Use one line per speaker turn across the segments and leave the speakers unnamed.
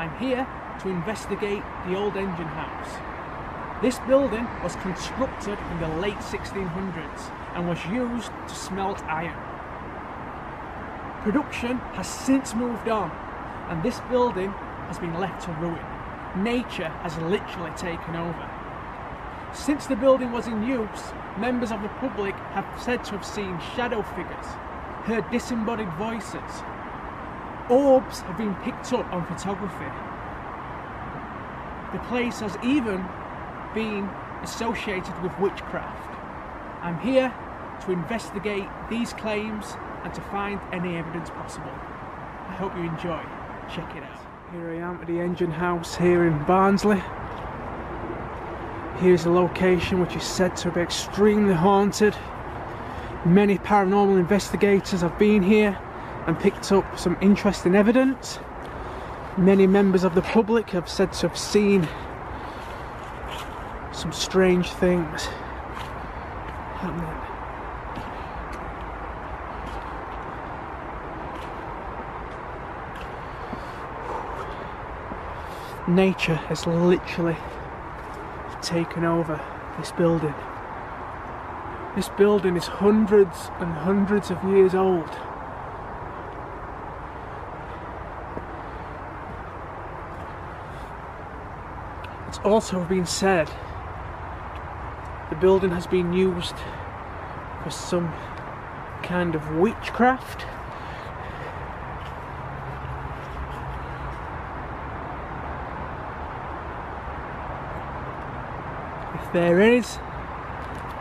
I'm here to investigate the old engine house. This building was constructed in the late 1600s and was used to smelt iron. Production has since moved on and this building has been left to ruin. Nature has literally taken over. Since the building was in use, members of the public have said to have seen shadow figures, heard disembodied voices. Orbs have been picked up on photography. The place has even been associated with witchcraft. I'm here to investigate these claims and to find any evidence possible. I hope you enjoy. Check it out. Here I am at the engine house here in Barnsley. Here's the location, which is said to be extremely haunted. Many paranormal investigators have been here and picked up some interesting evidence. Many members of the public have said to have seen some strange things happening. Nature has literally taken over this building. This building is hundreds and hundreds of years old. It's also been said the building has been used for some kind of witchcraft. If there is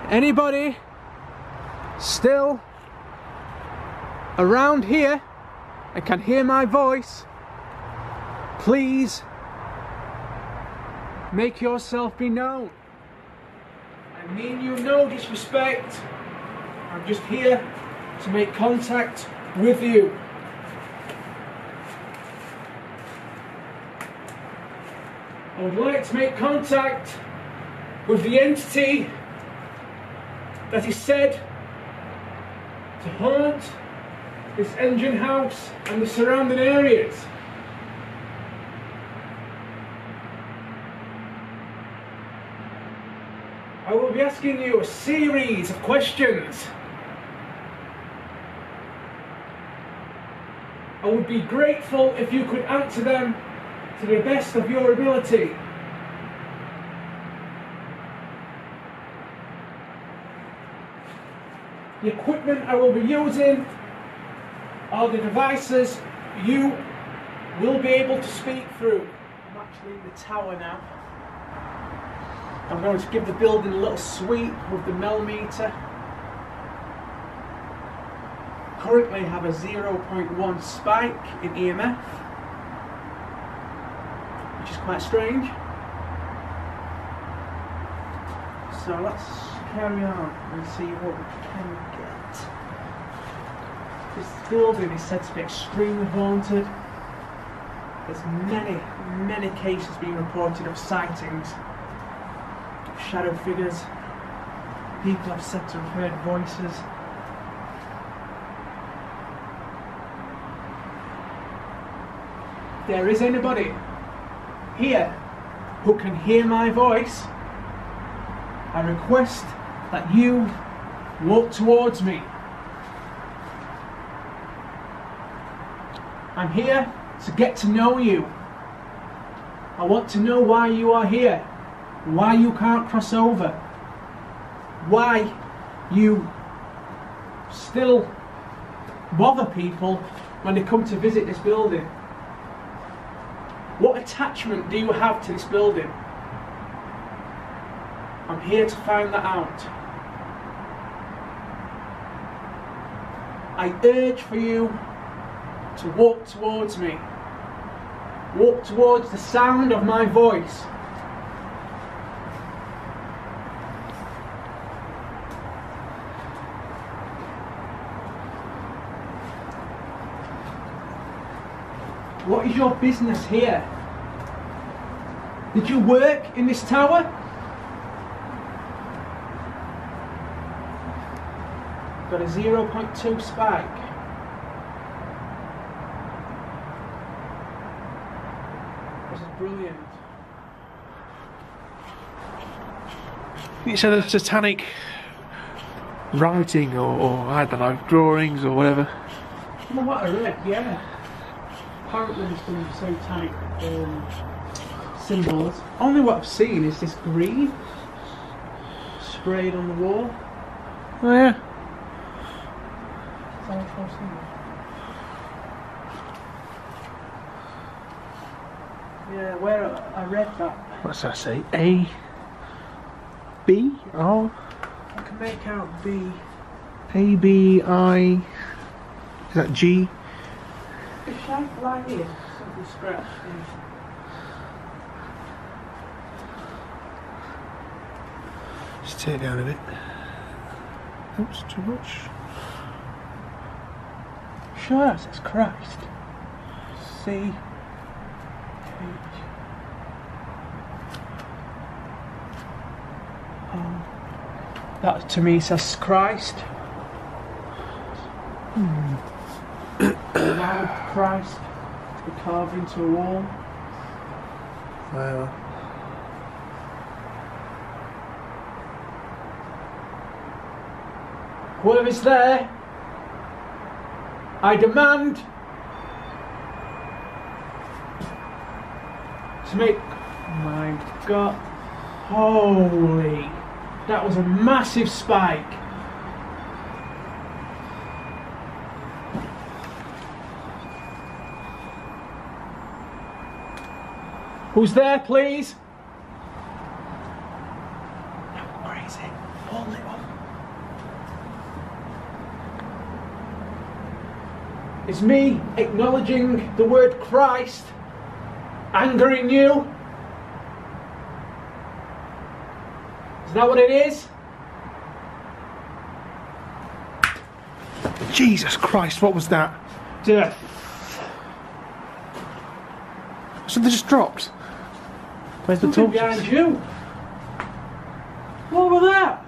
anybody still around here and can hear my voice, please make yourself be known. I mean you no disrespect. I'm just here to make contact with you. I would like to make contact with the entity that is said to haunt this engine house and the surrounding areas. I will be asking you a series of questions. I would be grateful if you could answer them to the best of your ability. The equipment I will be using are the devices you will be able to speak through. I'm actually in the tower now. I'm going to give the building a little sweep with the Mel Meter. Currently have a 0.1 spike in EMF, which is quite strange. So let's carry on and see what we can get. This building is said to be extremely haunted. There's many cases being reported of sightings, of shadow figures. People have said to have heard voices. If there is anybody here who can hear my voice, I request that you walk towards me. I'm here to get to know you. I want to know why you are here, why you can't cross over, why you still bother people when they come to visit this building. What attachment do you have to this building? I'm here to find that out. I urge for you to walk towards me. Walk towards the sound of my voice. What is your business here? Did you work in this tower? Got a 0.2 spike. This is brilliant.
You said there's satanic writing or I don't know, drawings or whatever.
From what I read, yeah. Apparently there's some satanic symbols. Only what I've seen is this green sprayed on the wall.
Oh yeah.
Is that what I've seen? Yeah, where I read that.
What's that say? A B O
I can make out B.
A B I. Is that G?
It's like here, something scratched.
Just tear it down a bit. Oops, too much.
Sure, that says Christ. C H. That to me says Christ. Allowed Christ to be carved into a wall.
Wow.
Whoever's there, I demand to make. My God, holy! That was a massive spike. Who's there, please? Crazy. Hold it up. It's me acknowledging the word Christ angering you. Is that what it is?
Jesus Christ, what was that?
Death.
Something just dropped. Where's the
Something
torches?
behind you. What was that?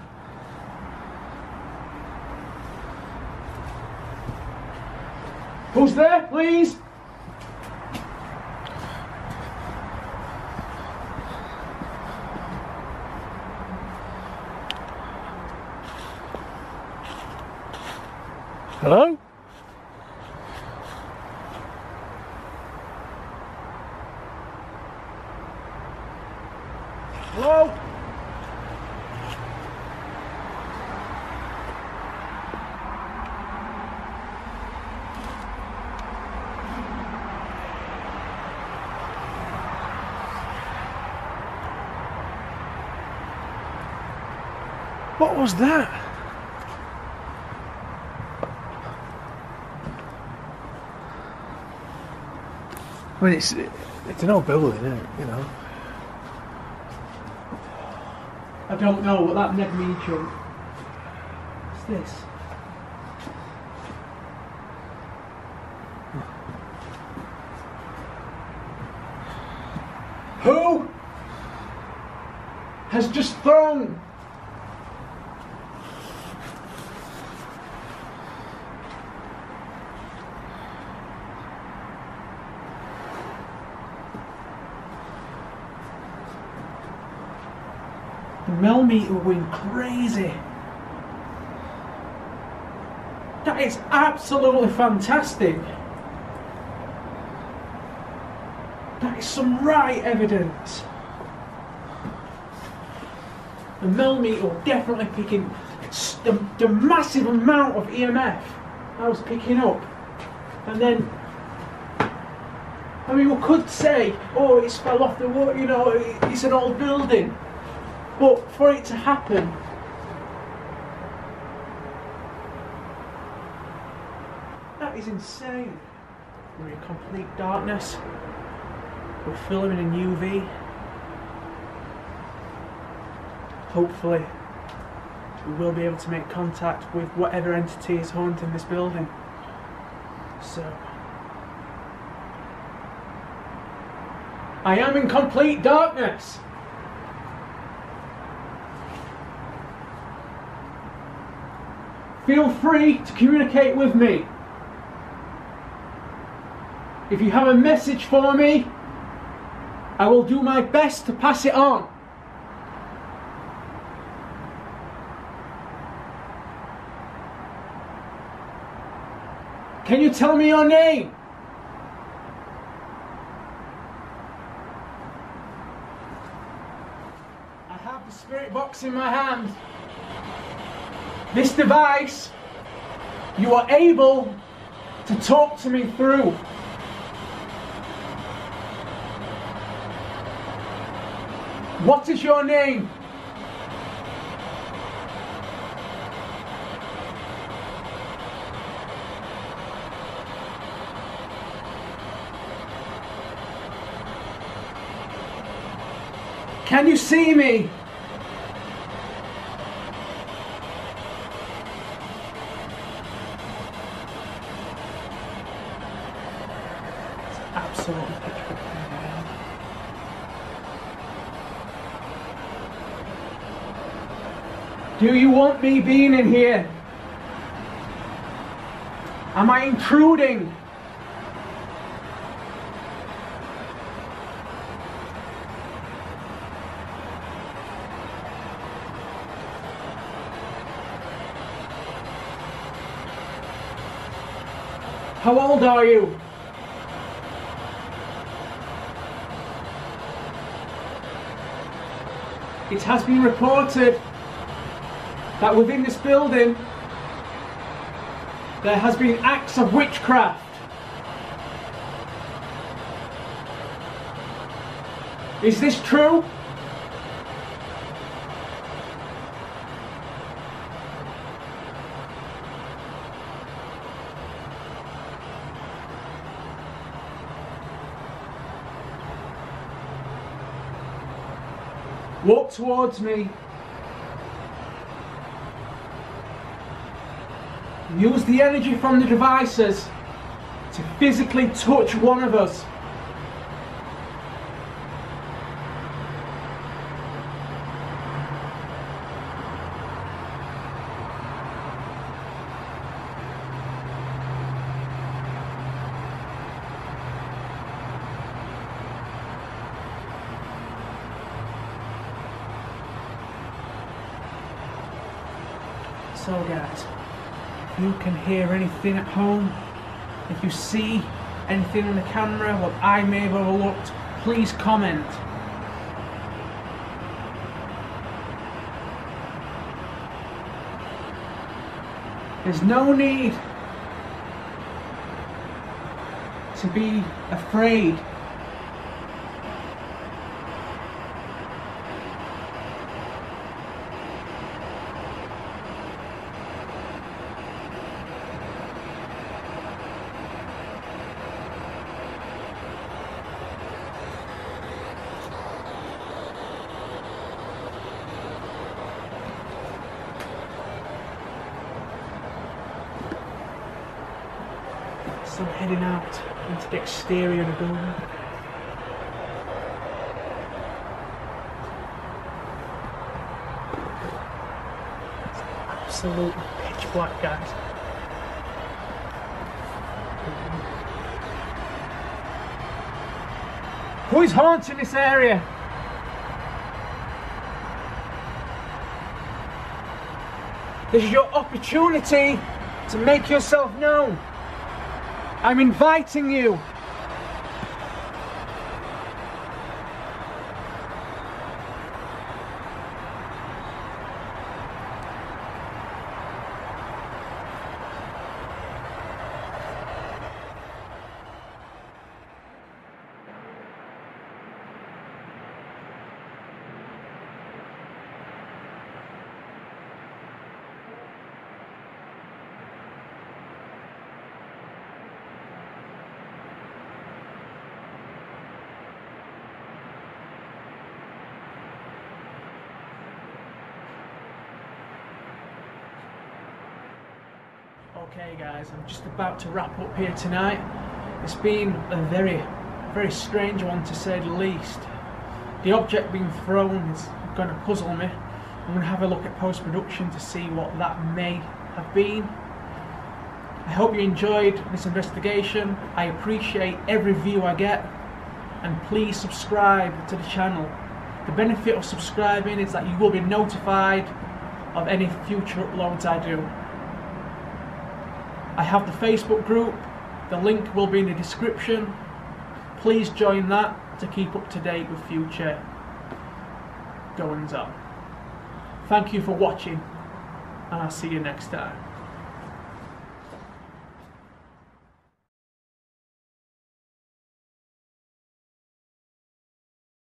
Who's there, please?
Hello?
Hello?
What was that? I mean, it's an old building, isn't it? You know.
I don't know what that Ned Meter. What's this? Who has just thrown the Mel Meter went crazy? That is absolutely fantastic. That is some right evidence. The Mel Meter definitely picking the massive amount of EMF I was picking up. And then, I mean, we could say, oh, it's fell off the wall, you know, it's an old building. But for it to happen, that is insane. We're in complete darkness. We're filming in UV. Hopefully, we will be able to make contact with whatever entity is haunting this building. So, I am in complete darkness. Feel free to communicate with me. If you have a message for me, I will do my best to pass it on. Can you tell me your name? I have the spirit box in my hand. This device, you are able to talk to me through. What is your name? Can you see me? It's absolutely pitch black. Do you want me being in here? Am I intruding? How old are you? It has been reported that within this building there has been acts of witchcraft. Is this true? Walk towards me. Use the energy from the devices to physically touch one of us. So guys, if you can hear anything at home, if you see anything on the camera what I may have overlooked, please comment. There's no need to be afraid. So I'm heading out into the exterior of the building. It's absolutely pitch black, guys. Who is haunting this area? This is your opportunity to make yourself known. I'm inviting you. Okay guys, I'm just about to wrap up here tonight. It's been a very strange one to say the least. The object being thrown is going to puzzle me. I'm going to have a look at post-production to see what that may have been. I hope you enjoyed this investigation. I appreciate every view I get. and please subscribe to the channel. The benefit of subscribing is that you will be notified of any future uploads I do. I have the Facebook group, the link will be in the description. Please join that to keep up to date with future goings on. Thank you for watching, and I'll see you next time.